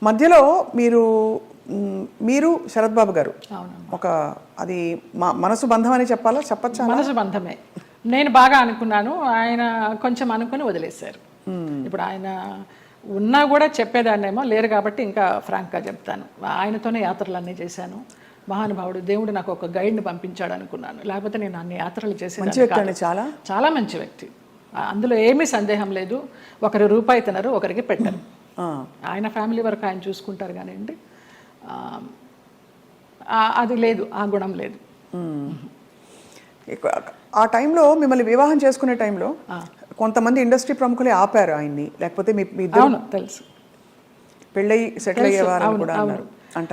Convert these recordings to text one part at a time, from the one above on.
మధ్యలో మీరు మీరు శరత్ బాబు గారు ఒక అది మనసు బంధం అని చెప్పచ్చా? మనసు బంధమే. నేను బాగా అనుకున్నాను, ఆయన కొంచెం అనుకుని వదిలేశారు. ఇప్పుడు ఆయన ఉన్నా కూడా చెప్పేదాన్నేమో, లేరు కాబట్టి ఇంకా ఫ్రాంక్గా చెప్తాను. ఆయనతోనే యాత్రలన్నీ చేశాను. మహానుభావుడు, దేవుడు నాకు ఒక గైడ్ని పంపించాడు అనుకున్నాను, లేకపోతే నేను అన్ని యాత్రలు చేసేదాన్ని. చాలా చాలా మంచి వ్యక్తి, అందులో ఏమీ సందేహం లేదు. ఒకరి రూపాయి తినరు, ఒకరికి పెట్టరు. ఆయన ఫ్యామిలీ వరకు ఆయన చూసుకుంటారు కానివ్వండి, అది లేదు, ఆ గుణం లేదు. ఆ టైంలో మిమ్మల్ని వివాహం చేసుకునే టైంలో కొంతమంది ఇండస్ట్రీ ప్రముఖులే ఆపారు ఆయన్ని, లేకపోతే మీ ఇద్దరు తెలుసు పెళ్ళయి సెటిల్ అయ్యేవారు కూడా అంట.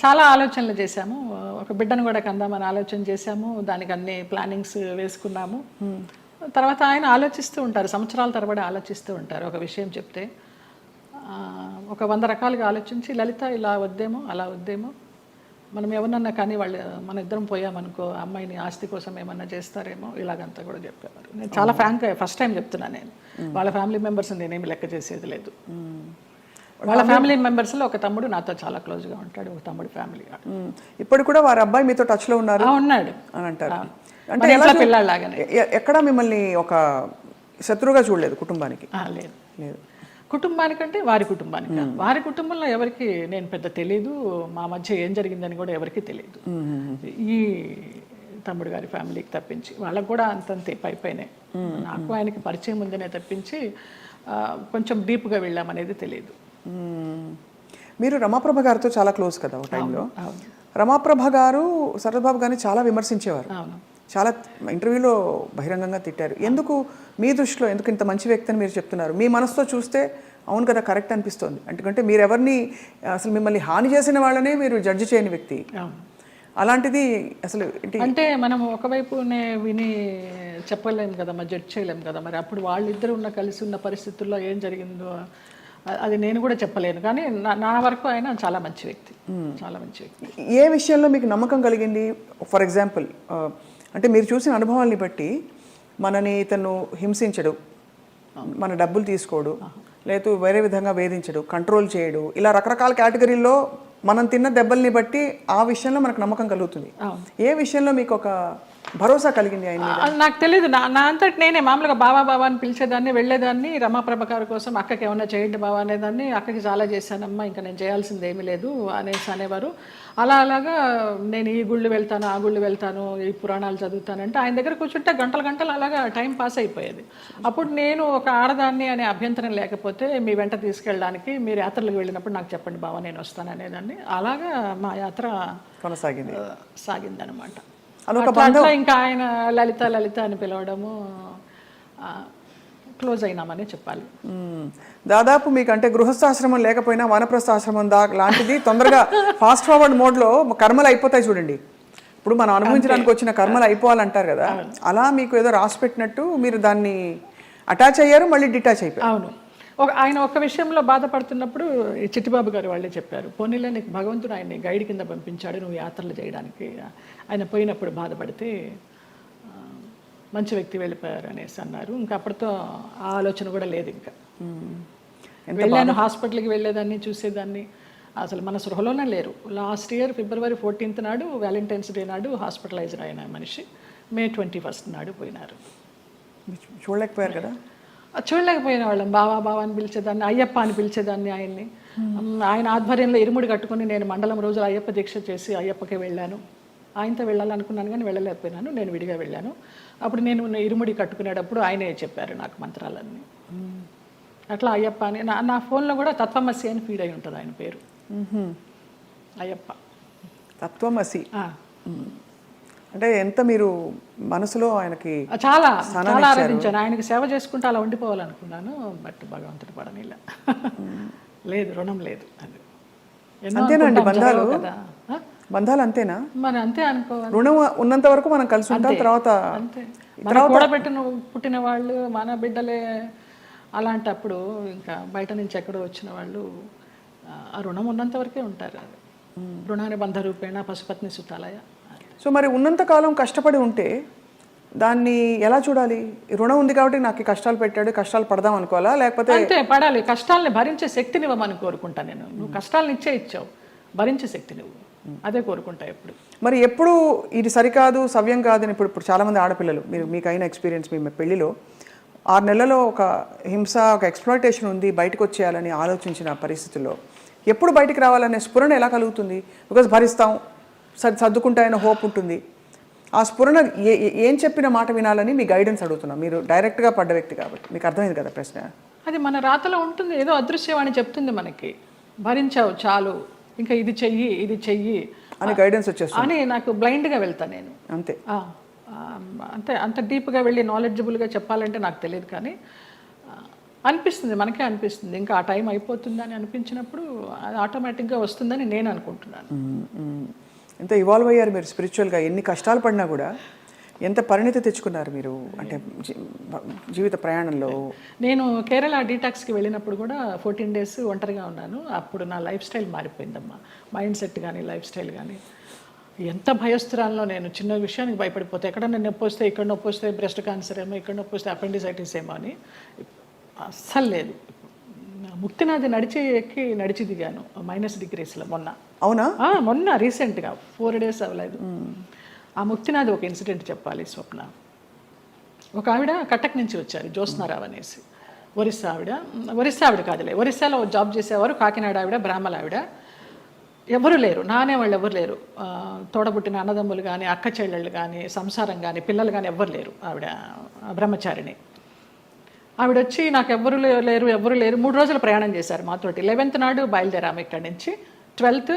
చాలా ఆలోచనలు చేశాము, ఒక బిడ్డను కూడా కందామని ఆలోచన చేశాము, దానికి అన్ని ప్లానింగ్స్ వేసుకున్నాము. తర్వాత ఆయన ఆలోచిస్తూ ఉంటారు, సంవత్సరాల తరబడి ఆలోచిస్తూ ఉంటారు. ఒక విషయం చెప్తే ఒక 100 రకాలుగా ఆలోచించి, లలిత ఇలా వద్దేమో, అలా వద్దేమో, మనం ఎవరన్నా కానీ వాళ్ళు మన ఇద్దరం పోయామనుకో అమ్మాయిని ఆస్తి కోసం ఏమన్నా చేస్తారేమో, ఇలాగంతా కూడా చెప్పేవారు. నేను చాలా ఫ్రాంక్గా ఫస్ట్ టైం చెప్తున్నాను. నేను వాళ్ళ ఫ్యామిలీ మెంబర్స్ నేనేమి లెక్క చేసేది లేదు. వాళ్ళ ఫ్యామిలీ మెంబర్స్లో ఒక తమ్ముడు నాతో చాలా క్లోజ్గా ఉంటాడు, ఒక తమ్ముడు ఫ్యామిలీ. ఇప్పుడు కూడా వారి అబ్బాయి మీతో టచ్లో ఉన్నాడు ఉన్నాడు అని అంటారు. అంటే పిల్లలాగానే ఎక్కడ మిమ్మల్ని ఒక శత్రువుగా చూడలేదు కుటుంబానికి? లేదు లేదు, కుటుంబానికంటే వారి కుటుంబానికి. వారి కుటుంబంలో ఎవరికి నేను పెద్ద తెలీదు, మా మధ్య ఏం జరిగిందని కూడా ఎవరికి తెలియదు. ఈ తమ్ముడు గారి ఫ్యామిలీకి తప్పించి వాళ్ళకు కూడా అంతంతే పైపైనే. నాకు ఆయనకి పరిచయం ఉందనే తప్పించి కొంచెం డీప్గా వెళ్ళామనేది తెలియదు. మీరు రమాప్రభ గారితో చాలా క్లోజ్ కదా ఒక టైంలో. రమాప్రభ గారు శరత్ బాబు గారిని చాలా విమర్శించేవారు, చాలా ఇంటర్వ్యూలో బహిరంగంగా తిట్టారు. ఎందుకు మీ దృష్టిలో ఎందుకు ఇంత మంచి వ్యక్తి అని మీరు చెప్తున్నారు? మీ మనసుతో చూస్తే అవును కదా, కరెక్ట్ అనిపిస్తుంది. ఎందుకంటే మీరు ఎవరిని అసలు మిమ్మల్ని హాని చేసిన వాళ్ళనే మీరు జడ్జి చేయని వ్యక్తి. అలాంటిది అసలు అంటే మనం ఒకవైపునే విని చెప్పలేము కదా, మరి జడ్జ్ చేయలేము కదా. మరి అప్పుడు వాళ్ళిద్దరు కలిసి ఉన్న పరిస్థితుల్లో ఏం జరిగిందో అది నేను కూడా చెప్పలేను. కానీ నా వరకు ఆయన చాలా మంచి వ్యక్తి, చాలా మంచి వ్యక్తి. ఏ విషయంలో మీకు నమ్మకం కలిగింది? ఫర్ ఎగ్జాంపుల్, అంటే మీరు చూసిన అనుభవాల్ని బట్టి మనని ఇతను హింసించడు, మన డబ్బులు తీసుకోడు, లేదు వేరే విధంగా వేధించడు, కంట్రోల్ చేయడు, ఇలా రకరకాల కేటగిరీల్లో మనం తిన్న దెబ్బల్ని బట్టి ఆ విషయంలో మనకు నమ్మకం కలుగుతుంది. ఏ విషయంలో మీకు ఒక భరోసా కలిగింది ఆయన? నాకు తెలియదు, నా అంతటి నేనే మామూలుగా బావా బావా అని పిలిచేదాన్ని, వెళ్ళేదాన్ని. రమాప్రభ గారి కోసం అక్కకి ఏమన్నా చేయండి బావా అనేదాన్ని. అక్కకి చాలా చేశానమ్మా, ఇంకా నేను చేయాల్సింది ఏమీ లేదు అనేసి అనేవారు. అలాగా నేను ఈ గుళ్ళు వెళ్తాను, ఆ గుళ్ళు వెళ్తాను, ఈ పురాణాలు చదువుతానంటే ఆయన దగ్గర కూర్చుంటే గంటలు గంటలు అలాగా టైం పాస్ అయిపోయేది. అప్పుడు నేను ఒక ఆడదాన్ని అనే అభ్యంతరం లేకపోతే మీ వెంట తీసుకెళ్ళడానికి, మీరు యాత్రలకు వెళ్ళినప్పుడు నాకు చెప్పండి బావా, నేను వస్తాను అనేదాన్ని. అలాగా మా యాత్ర సాగిందనమాట. అట్లా ఇంకా ఆయన లలిత లలిత అని పిలవడము, క్లోజ్ అయినామని చెప్పాలి. దాదాపు మీకు అంటే గృహస్థాశ్రమం లేకపోయినా వానప్రస్థాశ్రమం లాంటిది తొందరగా ఫాస్ట్ ఫార్వర్డ్ మోడ్లో కర్మలు అయిపోతాయి చూడండి. ఇప్పుడు మనం అనుభవించడానికి వచ్చిన కర్మలు అయిపోవాలంటారు కదా, అలా మీకు ఏదో రాసి పెట్టినట్టు మీరు దాన్ని అటాచ్ అయ్యారు, మళ్ళీ డిటాచ్ అయిపోయారు. అవును, ఆయన ఒక విషయంలో బాధపడుతున్నప్పుడు చిట్టిబాబు గారు వాళ్ళే చెప్పారు, పోనీలే నీకు భగవంతుడు ఆయన్ని గైడ్ కింద పంపించాడు నువ్వు యాత్రలు చేయడానికి. ఆయన పోయినప్పుడు బాధపడితే మంచి వ్యక్తి వెళ్ళిపోయారు అనేసి అన్నారు. ఇంకా అప్పటితో ఆ ఆలోచన కూడా లేదు. ఇంకా వెళ్ళాను, హాస్పిటల్కి వెళ్ళేదాన్ని, చూసేదాన్ని, అసలు మన సృహలోనే లేరు. లాస్ట్ ఇయర్ February 14th నాడు, వ్యాలంటైన్స్ డే నాడు హాస్పిటలైజ్డ్ అయిన మనిషి May 21st నాడు పోయినారు. చూడలేకపోయారు కదా? చూడలేకపోయిన వాళ్ళం. బావా బావా అని పిలిచేదాన్ని, అయ్యప్ప అని పిలిచేదాన్ని ఆయన్ని. ఆయన ఆధ్వర్యంలో ఇరుముడి కట్టుకుని నేను మండలం రోజులు అయ్యప్ప దీక్ష చేసి అయ్యప్పకే వెళ్ళాను. ఆయనతో వెళ్ళాలనుకున్నాను కానీ వెళ్ళలేకపోయినాను, నేను విడిగా వెళ్ళాను. అప్పుడు నేను ఇరుముడి కట్టుకునేటప్పుడు ఆయనే చెప్పారు నాకు మంత్రాలన్నీ. అట్లా అయ్యప్ప అని నా ఫోన్లో కూడా తత్వమసి అని ఫీడ్ అయి ఉంటుంది ఆయన పేరు, అయ్యప్ప తత్వమసి. అంటే ఎంత మీరు మనసులో ఆయనకి చాలా చాలా ఆరాధించాను. ఆయనకి సేవ చేసుకుంటూ అలా ఉండిపోవాలనుకున్నాను, బట్ భగవంతుడు పడనిలా. లేదు, రుణం లేదు. అది అంతేనండి, బంధాలు బంధాలు అంతేనా? మరి అంతే అనుకోవాలి. రుణం ఉన్నంత వరకు మనం కలిసి ఉంటాం, తర్వాత పుట్టిన వాళ్ళు మన బిడ్డలే. అలాంటప్పుడు ఇంకా బయట నుంచి ఎక్కడో వచ్చిన వాళ్ళు ఆ రుణం ఉన్నంత వరకే ఉంటారు. అది రుణాన్ని బంధ రూపేణ పశుపత్ని సుతాలయ. సో మరి ఉన్నంతకాలం కష్టపడి ఉంటే దాన్ని ఎలా చూడాలి? రుణం ఉంది కాబట్టి నాకు ఈ కష్టాలు పెట్టాడు, కష్టాలు పడదాం అనుకోవాలా, లేకపోతే అంతే పడాలి. కష్టాలని భరించే శక్తిని ఇవ్వమని కోరుకుంటా నేను. నువ్వు కష్టాలను ఇచ్చావు, భరించే శక్తిని ఇవ్వు, అదే కోరుకుంటా ఎప్పుడు. మరి ఎప్పుడు ఇది సరికాదు, సవ్యం కాదని ఇప్పుడు చాలామంది ఆడపిల్లలు, మీకు అయిన ఎక్స్పీరియన్స్, మీ పెళ్లిలో 6 నెలలలో ఒక హింస, ఒక ఎక్స్‌ప్లాయిటేషన్ ఉంది, బయటకు వచ్చేయాలని ఆలోచించిన పరిస్థితుల్లో ఎప్పుడు బయటికి రావాలనే స్ఫురణ ఎలా కలుగుతుంది? బికాజ్ భరిస్తాం, సర్దుకుంటాయన్న హోప్ ఉంటుంది. ఆ స్ఫురణ ఏం చెప్పిన మాట వినాలని మీ గైడెన్స్ అడుగుతున్నాం. మీరు డైరెక్ట్గా పడ్డ వ్యక్తి కాబట్టి మీకు అర్థమైంది కదా ప్రశ్న. అది మన రాతలో ఉంటుంది, ఏదో అదృశ్యవాణి చెప్తుంది మనకి, భరించావు చాలు, ఇంకా ఇది చెయ్యి అని గైడెన్స్ వచ్చేస్తుంది అని. నాకు బ్లైండ్గా వెళ్తాను నేను, అంతే. అంతే. అంత డీప్గా వెళ్ళి నాలెడ్జబుల్గా చెప్పాలంటే నాకు తెలియదు, కానీ అనిపిస్తుంది, మనకే అనిపిస్తుంది. ఇంకా ఆ టైం అయిపోతుందని అనిపించినప్పుడు అది ఆటోమేటిక్గా వస్తుందని నేను అనుకుంటున్నాను. ఎంత ఇవాల్వ్ అయ్యారు మీరు స్పిరిచువల్గా, ఎన్ని కష్టాలు పడినా కూడా ఎంత పరిణితి తెచ్చుకున్నారు మీరు, అంటే జీవిత ప్రయాణంలో. నేను కేరళ డీటాక్స్కి వెళ్ళినప్పుడు కూడా 14 days ఒంటరిగా ఉన్నాను. అప్పుడు నా లైఫ్ స్టైల్ మారిపోయిందమ్మా, మైండ్ సెట్ కానీ లైఫ్ స్టైల్ కానీ. ఎంత భయస్థురాల్లో నేను, చిన్న విషయానికి భయపడిపోతే, ఎక్కడన్నా నొప్పి వస్తే, ఇక్కడ నొప్పి వస్తే బ్రెస్ట్ క్యాన్సర్ ఏమో, ఇక్కడ నొప్పి వస్తే అపెండిసైటిస్ ఏమో అని అస్సలు లేదు. ముక్తినాథ్ నడిచి దిగాను -degreesలో మొన్న. అవునా? మొన్న రీసెంట్గా 4 days అవ్వలేదు. ఆ ముక్తినాథ్ ఒక ఇన్సిడెంట్ చెప్పాలి స్వప్న. ఒక ఆవిడ కటక్ నుంచి వచ్చారు, జ్యోత్స్నారావు అనేసి, ఒరిస్సా ఆవిడ కాదులే, ఒరిస్సాలో జాబ్ చేసేవారు. కాకినాడ ఆవిడ, బ్రాహ్మణ ఆవిడ. ఎవరు లేరు, నానేవాళ్ళు ఎవరు లేరు, తోడబుట్టిన అన్నదమ్ములు కానీ, అక్క చెల్లెళ్ళు కానీ, సంసారం కానీ, పిల్లలు కానీ ఎవ్వరు లేరు. ఆవిడ బ్రహ్మచారిణి. ఆవిడ వచ్చి నాకు ఎవరు లేరు 3 రోజులు ప్రయాణం చేశారు మాతోటి. 11th నాడు బయలుదేరాము ఇక్కడి నుంచి, 12th,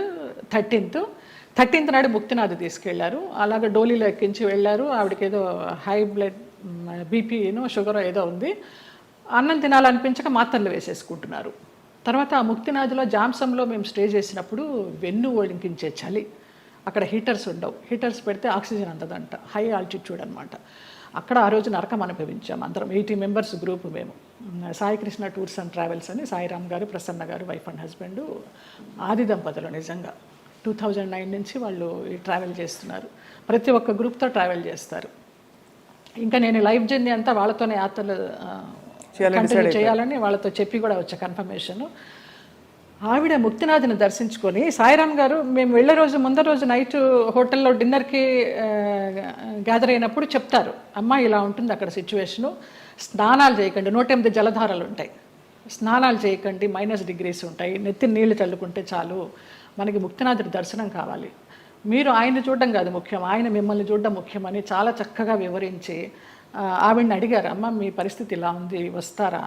13th నాడు ముక్తినాథ్ తీసుకెళ్లారు. అలాగే డోలీలో ఎక్కించి వెళ్ళారు. ఆవిడకి ఏదో హై బ్లడ్ బీపీనో షుగర్ ఏదో ఉంది. అన్నం తినాలనిపించక మాత్రలు వేసేసుకుంటున్నారు. తర్వాత ఆ ముక్తినాథ్లో జాంసంలో మేము స్టే చేసినప్పుడు వెన్ను వణికించే చలి, అక్కడ హీటర్స్ ఉండవు. హీటర్స్ పెడితే ఆక్సిజన్ అందదంట, హై ఆల్టిట్యూడ్ అనమాట. అక్కడ ఆ రోజు నరకం అనుభవించాం అందరం. 80 members గ్రూప్ మేము. Sai Krishna tours and travels అని సాయిరామ్ గారు, ప్రసన్న గారు, వైఫ్ అండ్ హస్బెండ్, ఆది దంపతులు. నిజంగా 2009 నుంచి వాళ్ళు ఈ ట్రావెల్ చేస్తున్నారు. ప్రతి ఒక్క గ్రూప్తో ట్రావెల్ చేస్తారు. ఇంకా నేను లైఫ్ జర్నీ అంతా వాళ్ళతోనే యాత్రలు కంటిన్యూ చేయాలని వాళ్ళతో చెప్పి కూడా వచ్చే కన్ఫర్మేషన్. ఆవిడ ముక్తినాథ్ని దర్శించుకొని, సాయిరామ్ గారు మేము వెళ్ళే రోజు ముందర రోజు నైట్ హోటల్లో డిన్నర్కి గ్యాదర్ అయినప్పుడు చెప్తారు, అమ్మ ఇలా ఉంటుంది అక్కడ సిచ్యువేషను, స్నానాలు చేయకండి, 108 జలధారలు ఉంటాయి, స్నానాలు చేయకండి, -degrees ఉంటాయి, నెత్తి నీళ్లు చల్లుకుంటే చాలు, మనకి ముక్తినాథుడి దర్శనం కావాలి, మీరు ఆయన్ని చూడడం కాదు ముఖ్యం, ఆయన మిమ్మల్ని చూడడం ముఖ్యమని చాలా చక్కగా వివరించి ఆవిడని అడిగారు, అమ్మ మీ పరిస్థితి ఇలా ఉంది, వస్తారా,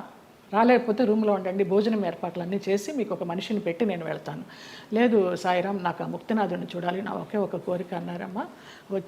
రాలేకపోతే రూమ్లో ఉండండి, భోజనం ఏర్పాట్లన్నీ చేసి మీకు ఒక మనిషిని పెట్టి నేను వెళ్తాను. లేదు సాయిరామ్, నాకు ఆ ముక్తినాథుడిని చూడాలి, నా ఒకే ఒక కోరిక అన్నారమ్మ. వచ్చి